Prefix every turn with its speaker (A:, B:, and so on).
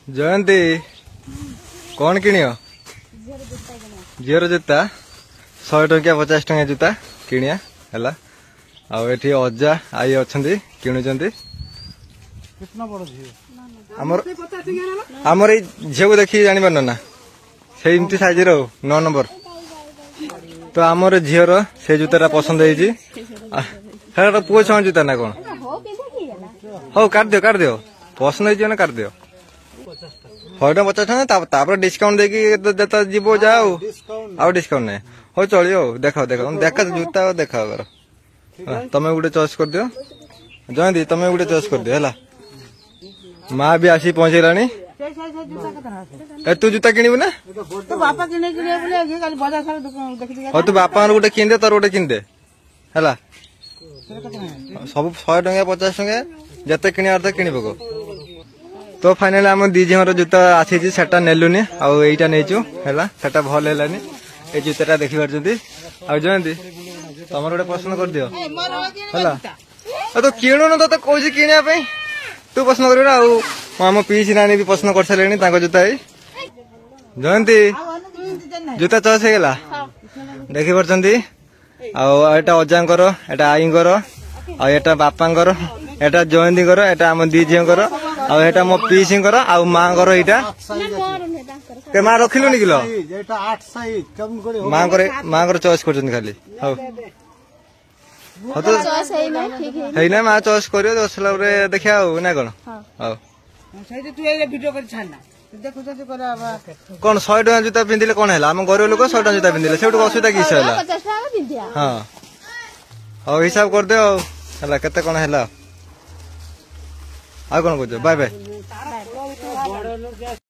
A: जयंती कौन किण झीर जूता 100 टंकिया 50 टंकिया जूता किणिया है आठी अजा आई अच्छा किणुचंती आमर झील को देखिए जानी पार ना से साइज रो 9 नंबर तो आमर झीर से जूता पसंद है पुओ छुआ जूता ना कौन हो काट दियो पसंद हो काट दियो 100 50 टका डिस्काउंट देखिए जीव जाओ डिस्काउंट नहीं हो चलियो देखा देखा देखा जूता देखा कर तमें गोटे चॉइस कर दियो जयंती तमें गोटे चॉइस कर दियो है माँ भी आसी पहुंचेलानी तू जूता किणव ना तू बापा गोटे किन दे तोर गोटे किन दे है सब 100 टंका 50 टंका जिते किणवार किण पक तो फाइनाली आम दी झीर जूता आसी सेटा नेलुनि आईटा नहींचु है भल है ये जूता देखी पार्टी आ जयंती तुम गोटे पसंद कर दियो है तो किणुन तो कौन किणा तू पसंद कर आम पीसी नानी भी पसंद कर सारे जूता जयंती जूता चॉइस होगा देखी पार्टी आटा अजांकर एटा आईंकर आटा बापांकर एटा जयंतीकर एटा आम दी झीर आटा मो पीसींकर आ माँ के माँ रखिलुनि किलो माँ चॉइस कर खाली है ना माँ चॉइस कर देखा ना कौन कौन 100 टका जूता पिंधिले कौन है आम गरीब लोक 100 टका जूता पिंधिले से असुविधा किस हाँ हिसाब कर दे केते कौन है आ कौन कह बाय बाय।